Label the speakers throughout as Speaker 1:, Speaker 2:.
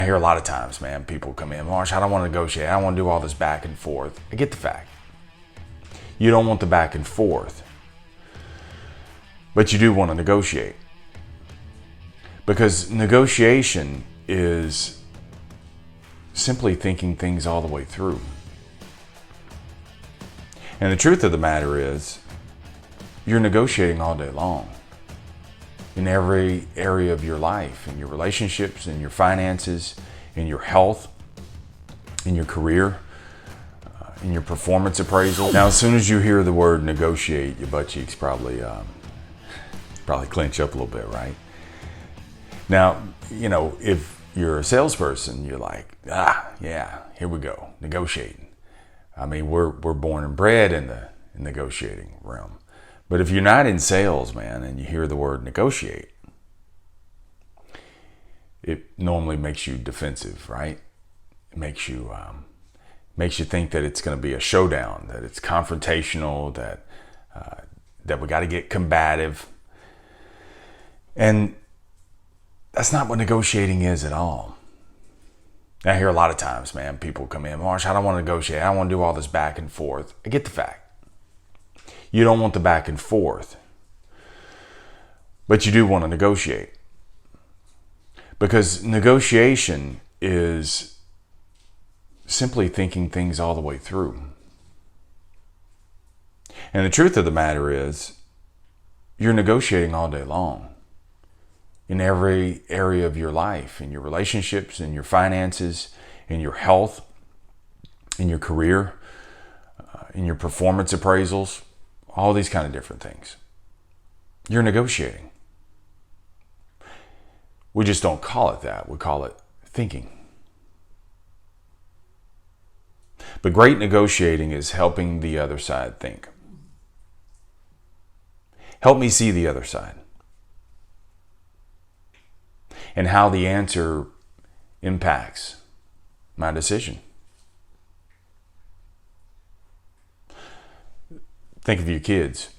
Speaker 1: I hear a lot of times, man, people come in, Marsh, I don't want to negotiate. I don't want to do all this back and forth. I get the fact. You don't want the back and forth, but you do want to negotiate. Because negotiation is simply thinking things all the way through. And the truth of the matter is, you're negotiating all day long. In every area of your life, in your relationships, in your finances, in your health, in your career, in your performance appraisal. Now, as soon as you hear the word negotiate, your butt cheeks probably clench up a little bit, right? Now, you know, if you're a salesperson, you're like, yeah, here we go, negotiating. I mean, we're born and bred in the negotiating realm. But if you're not in sales, man, and you hear the word negotiate, it normally makes you defensive, right? It makes you think that it's going to be a showdown, that it's confrontational, that we got to get combative, and that's not what negotiating is at all. I hear a lot of times, man, people come in, Marsh, I don't want to negotiate. I don't want to do all this back and forth. I get the fact. You don't want the back and forth, but you do want to negotiate. Because negotiation is simply thinking things all the way through. And the truth of the matter is, you're negotiating all day long. In every area of your life, in your relationships, in your finances, in your health, in your career, in your performance appraisals, all these kind of different things. You're negotiating. We just don't call it that. We call it thinking. But great negotiating is helping the other side think. Help me see the other side. And how the answer impacts my decision. Think of your kids.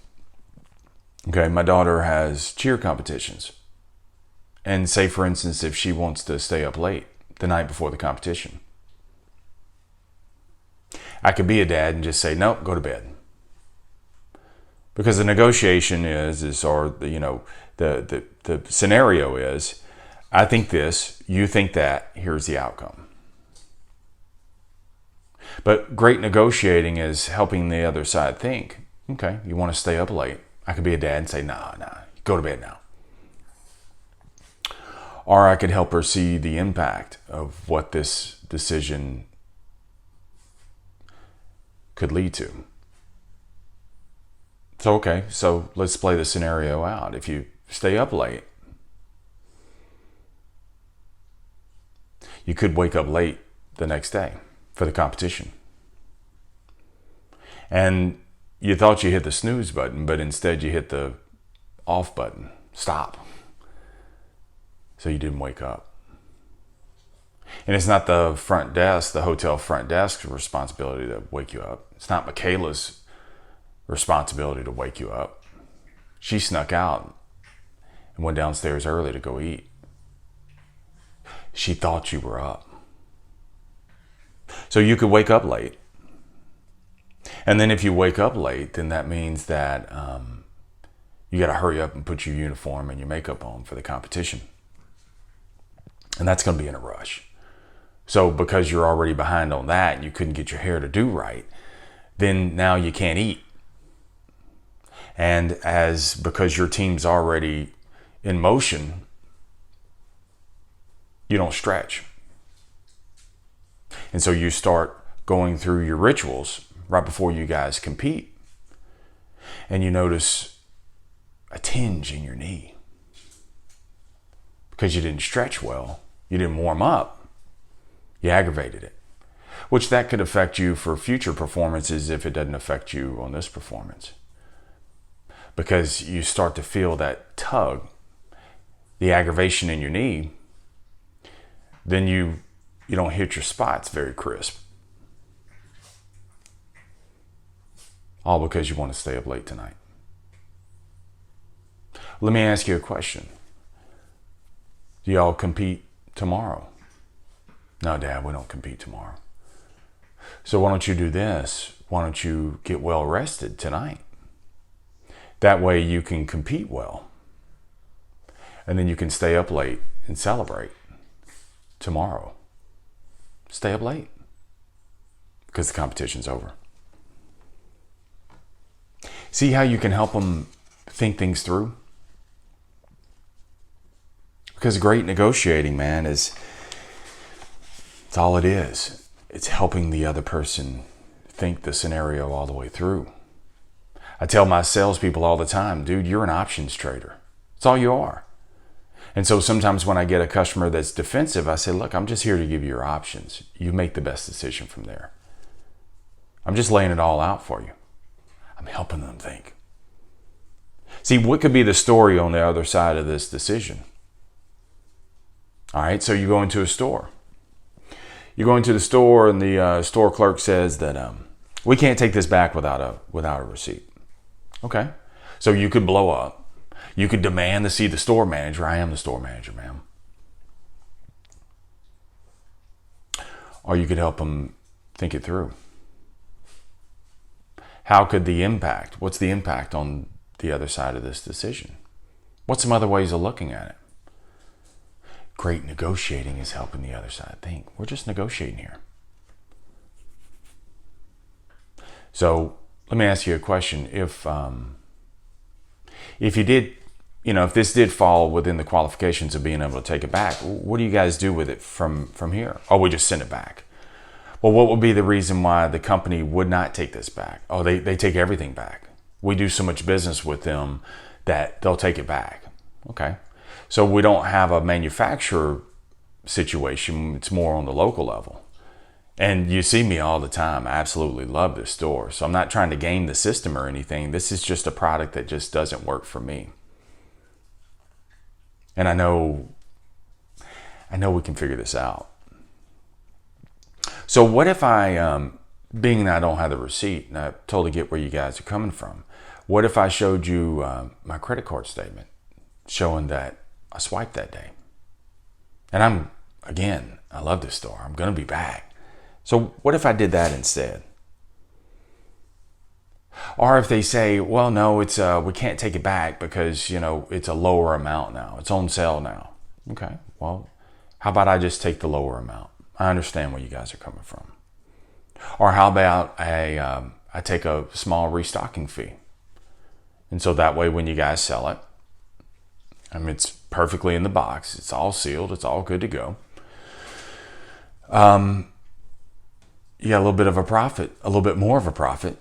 Speaker 1: Okay, my daughter has cheer competitions. And say, for instance, if she wants to stay up late the night before the competition, I could be a dad and just say, nope, go to bed. Because the negotiation the scenario is, I think this, you think that, here's the outcome. But great negotiating is helping the other side think, okay, you want to stay up late. I could be a dad and say, nah, go to bed now. Or I could help her see the impact of what this decision could lead to. So, okay, so let's play the scenario out. If you stay up late, you could wake up late the next day for the competition. And you thought you hit the snooze button, but instead you hit the off button, stop. So you didn't wake up. And it's not the hotel front desk's responsibility to wake you up. It's not Michaela's responsibility to wake you up. She snuck out and went downstairs early to go eat. She thought you were up. So you could wake up late. And then if you wake up late, then that means that you got to hurry up and put your uniform and your makeup on for the competition. And that's going to be in a rush. So because you're already behind on that and you couldn't get your hair to do right, then now you can't eat. And because your team's already in motion, you don't stretch. And so you start going through your rituals right before you guys compete. And you notice a tinge in your knee. Because you didn't stretch well. You didn't warm up. You aggravated it. Which that could affect you for future performances if it doesn't affect you on this performance. Because you start to feel that tug, the aggravation in your knee, then you don't hit your spots very crisp. All because you want to stay up late tonight. Let me ask you a question. Do y'all compete tomorrow? No, Dad, we don't compete tomorrow. So why don't you do this? Why don't you get well rested tonight? That way you can compete well. And then you can stay up late and celebrate tomorrow. Stay up late because the competition's over. See how you can help them think things through? Because great negotiating, man, it's all it is. It's helping the other person think the scenario all the way through. I tell my salespeople all the time, dude, you're an options trader. That's all you are. And so sometimes when I get a customer that's defensive, I say, look, I'm just here to give you your options. You make the best decision from there. I'm just laying it all out for you. I'm helping them think. See, what could be the story on the other side of this decision? All right, so you go into a store. You go into the store and the store clerk says that we can't take this back without a receipt. Okay, so you could blow up. You could demand to see the store manager. I am the store manager, ma'am. Or you could help them think it through. How could what's the impact on the other side of this decision? What's some other ways of looking at it? Great negotiating is helping the other side think. We're just negotiating here. So let me ask you a question. If you did, if this did fall within the qualifications of being able to take it back, what do you guys do with it from here? Oh, we just send it back. Well, what would be the reason why the company would not take this back? Oh, they take everything back. We do so much business with them that they'll take it back. Okay. So we don't have a manufacturer situation. It's more on the local level. And you see me all the time. I absolutely love this store. So I'm not trying to game the system or anything. This is just a product that just doesn't work for me. And I know we can figure this out. So what if being that I don't have the receipt, and I totally get where you guys are coming from, what if I showed you my credit card statement showing that I swiped that day? And I love this store. I'm going to be back. So what if I did that instead? Or if they say, well, no, we can't take it back because, it's a lower amount now. It's on sale now. Okay, well, how about I just take the lower amount? I understand where you guys are coming from. Or how about I take a small restocking fee? And so that way when you guys sell it, it's perfectly in the box. It's all sealed. It's all good to go. You got a little bit of a profit, a little bit more of a profit,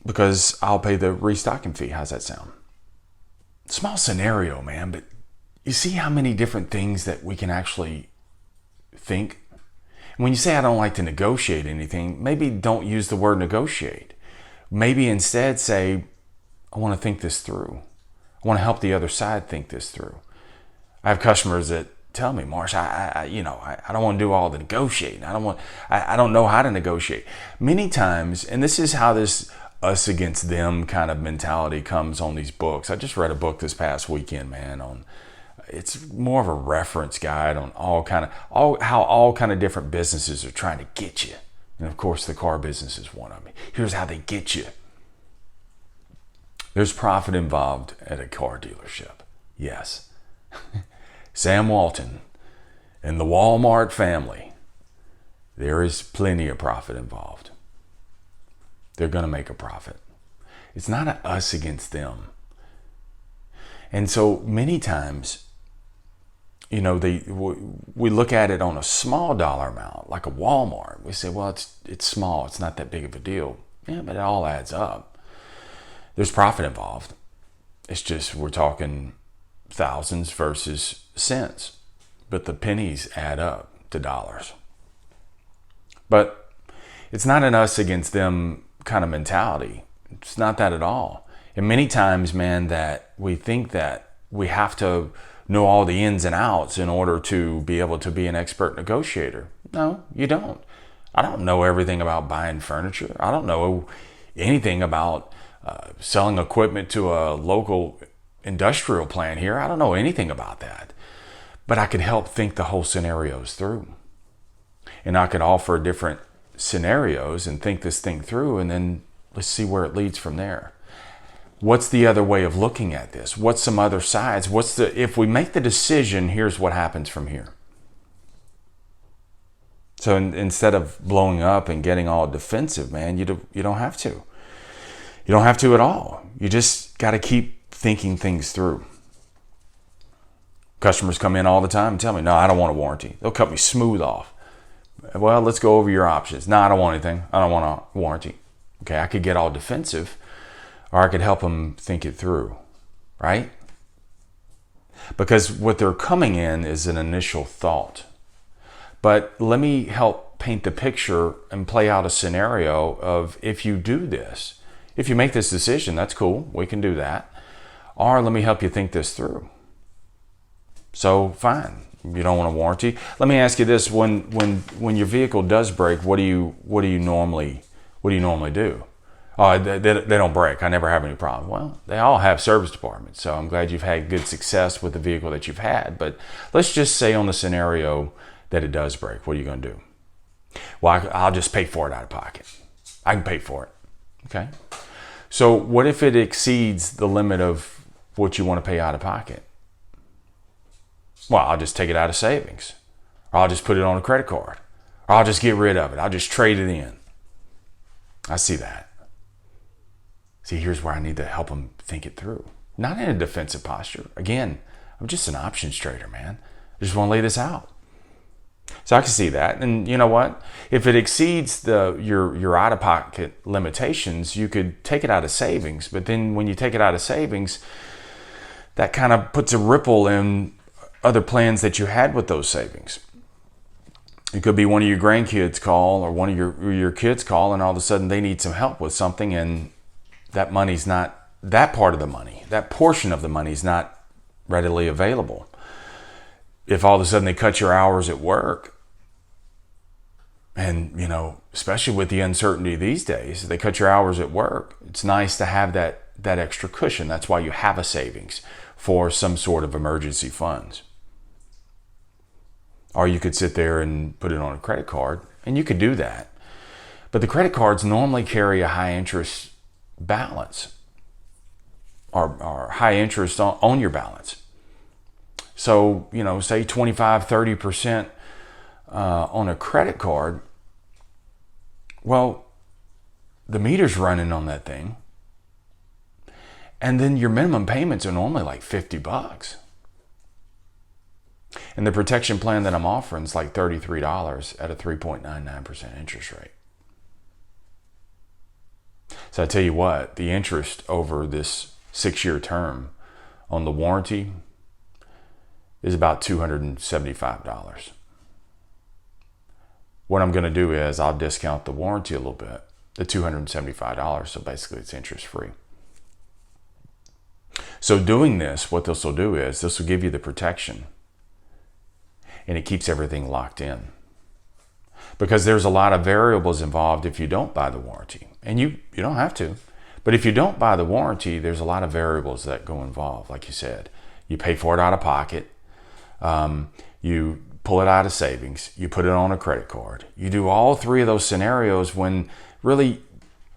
Speaker 1: because I'll pay the restocking fee. How's that sound? Small scenario, man, but you see how many different things that we can actually think? When you say I don't like to negotiate anything, maybe don't use the word negotiate. Maybe instead say, I want to think this through. I want to help the other side think this through. I have customers that tell me, Marsh, I don't want to do all the negotiating. I don't know how to negotiate. Many times, and this is how this us against them kind of mentality comes on these books. I just read a book this past weekend, man, it's more of a reference guide on how all kind of different businesses are trying to get you. And of course, the car business is one of them. Here's how they get you. There's profit involved at a car dealership. Yes. Sam Walton and the Walmart family, there is plenty of profit involved. They're going to make a profit. It's not an us against them. And so many times, we look at it on a small dollar amount, like a Walmart. We say, well, it's small. It's not that big of a deal. Yeah, but it all adds up. There's profit involved. It's just we're talking thousands versus cents. But the pennies add up to dollars. But it's not an us against them kind of mentality. It's not that at all. And many times, man, that we think that we have to know all the ins and outs in order to be able to be an expert negotiator. No, you don't. I don't know everything about buying furniture. I don't know anything about selling equipment to a local industrial plant here. I don't know anything about that. But I can help think the whole scenarios through. and I could offer different scenarios and think this thing through, and then let's see where it leads from there. What's the other way of looking at this? What's some other sides? If we make the decision, here's what happens from here. So instead of blowing up and getting all defensive, man, you don't have to. You don't have to at all. You just got to keep thinking things through. Customers come in all the time and tell me, no, I don't want a warranty. They'll cut me smooth off. Well, let's go over your options. No, I don't want anything. I don't want a warranty. Okay, I could get all defensive, or I could help them think it through, right? Because what they're coming in is an initial thought. But let me help paint the picture and play out a scenario of if you do this, if you make this decision, that's cool, we can do that. Or let me help you think this through. So fine, you don't want a warranty. Let me ask you this: when your vehicle does break, what do you normally do? Oh, they don't break. I never have any problem. Well, they all have service departments, so I'm glad you've had good success with the vehicle that you've had. But let's just say on the scenario that it does break, what are you going to do? Well, I'll just pay for it out of pocket. I can pay for it. Okay. So what if it exceeds the limit of what you want to pay out of pocket? Well, I'll just take it out of savings, or I'll just put it on a credit card, or I'll just get rid of it. I'll just trade it in. I see that. See, here's where I need to help them think it through. Not in a defensive posture. Again, I'm just an options trader, man. I just want to lay this out. So I can see that. And you know what? If it exceeds your out-of-pocket limitations, you could take it out of savings. But then when you take it out of savings, that kind of puts a ripple in other plans that you had with those savings. It could be one of your grandkids call, or one of your kids call, and all of a sudden they need some help with something, and that money's not, that part of the money, that portion of the money is not readily available. If all of a sudden they cut your hours at work, and especially with the uncertainty these days, they cut your hours at work, it's nice to have that extra cushion. That's why you have a savings for some sort of emergency funds. Or you could sit there and put it on a credit card, and you could do that. But the credit cards normally carry a high interest balance, or high interest on your balance. So, say 25, 30% on a credit card. Well, the meter's running on that thing. And then your minimum payments are normally like $50. And the protection plan that I'm offering is like $33 at a 3.99% interest rate. So I tell you what, the interest over this 6-year term on the warranty is about $275. What I'm going to do is I'll discount the warranty a little bit, the $275, so basically it's interest free. So doing this, what this will do is this will give you the protection, and it keeps everything locked in. Because there's a lot of variables involved if you don't buy the warranty. And you don't have to. But if you don't buy the warranty, there's a lot of variables that go involved. Like you said, you pay for it out of pocket. You pull it out of savings. You put it on a credit card. You do all three of those scenarios when really,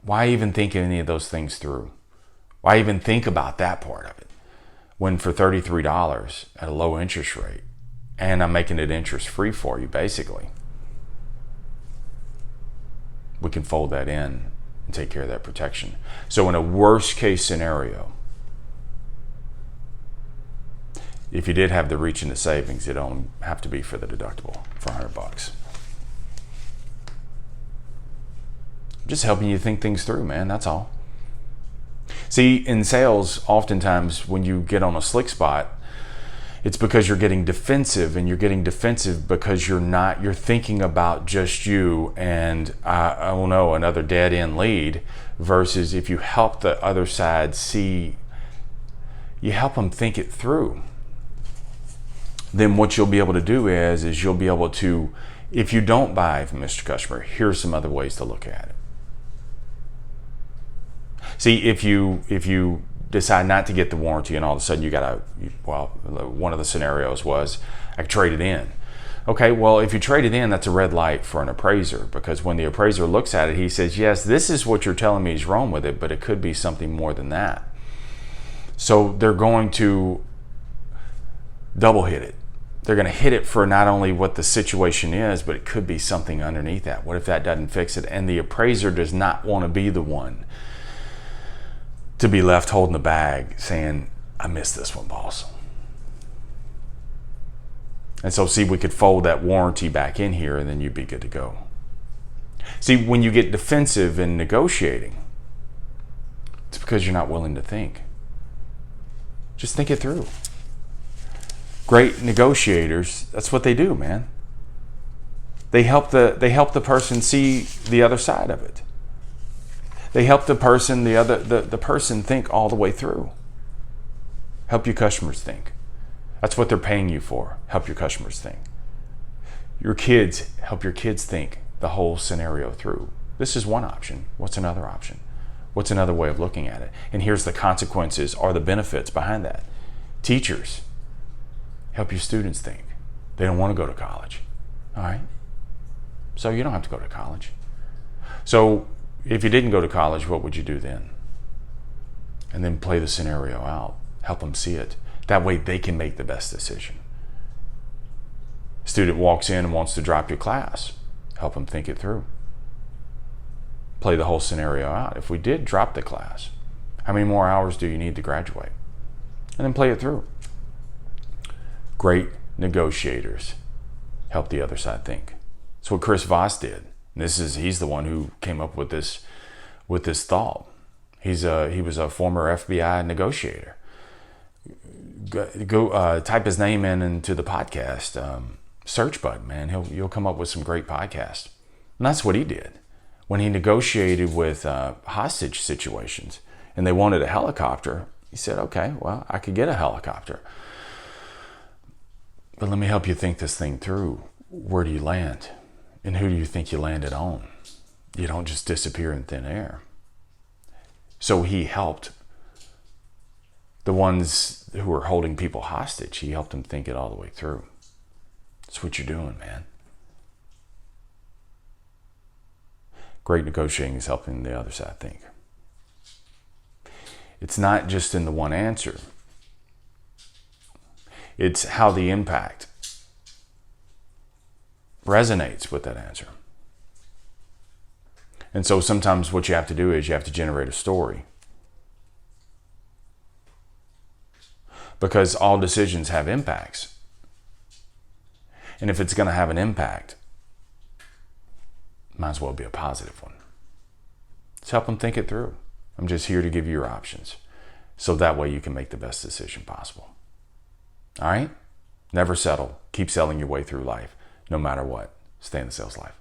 Speaker 1: why even think any of those things through? Why even think about that part of it? When for $33 at a low interest rate, and I'm making it interest free for you, basically, we can fold that in and take care of that protection. So in a worst case scenario, if you did have the reach into savings, it'd only have to be for the deductible for $100. I'm just helping you think things through, man, that's all. See, in sales, oftentimes when you get on a slick spot, it's because you're getting defensive, and you're getting defensive because you're thinking about just you and, I don't know, another dead end lead, versus if you help the other side see, you help them think it through. Then what you'll be able to do is you'll be able to, if you don't buy from Mr. Customer, here's some other ways to look at it. See, if you decide not to get the warranty, and all of a sudden you got one of the scenarios was I could trade it in. Okay, well, if you trade it in, that's a red light for an appraiser, because when the appraiser looks at it, he says, yes, this is what you're telling me is wrong with it, but it could be something more than that. So they're going to double hit it. They're going to hit it for not only what the situation is, but it could be something underneath that. What if that doesn't fix it? And the appraiser does not want to be the one to be left holding the bag saying, I missed this one, boss. And so, see, we could fold that warranty back in here and then you'd be good to go. See, when you get defensive in negotiating, it's because you're not willing to think. Just think it through. Great negotiators, that's what they do, man. They help the person see the other side of it. They help the person, the person think all the way through. Help your customers think. That's what they're paying you for. Help your customers think. Your kids, help your kids think the whole scenario through. This is one option. What's another option? What's another way of looking at it? And here's the consequences or the benefits behind that. Teachers, help your students think. They don't want to go to college. All right? So you don't have to go to college. So if you didn't go to college, what would you do then? And then play the scenario out. Help them see it. That way they can make the best decision. Student walks in and wants to drop your class. Help them think it through. Play the whole scenario out. If we did drop the class, how many more hours do you need to graduate? And then play it through. Great negotiators help the other side think. That's what Chris Voss did. He's the one who came up with this thought. He was a former FBI negotiator. Go type his name into the podcast search button, man. You'll come up with some great podcasts. And that's what he did when he negotiated with hostage situations, and they wanted a helicopter. He said, "Okay, well, I could get a helicopter, but let me help you think this thing through. Where do you land, and who do you think you landed on? You don't just disappear in thin air." So he helped the ones who were holding people hostage. He helped them think it all the way through. That's what you're doing, man. Great negotiating is helping the other side think. It's not just in the one answer. It's how the impact resonates with that answer. And so sometimes what you have to do is you have to generate a story. Because all decisions have impacts. And if it's going to have an impact, might as well be a positive one. Let's help them think it through. I'm just here to give you your options, so that way you can make the best decision possible. All right? Never settle. Keep selling your way through life, no matter what. Stay in the sales life.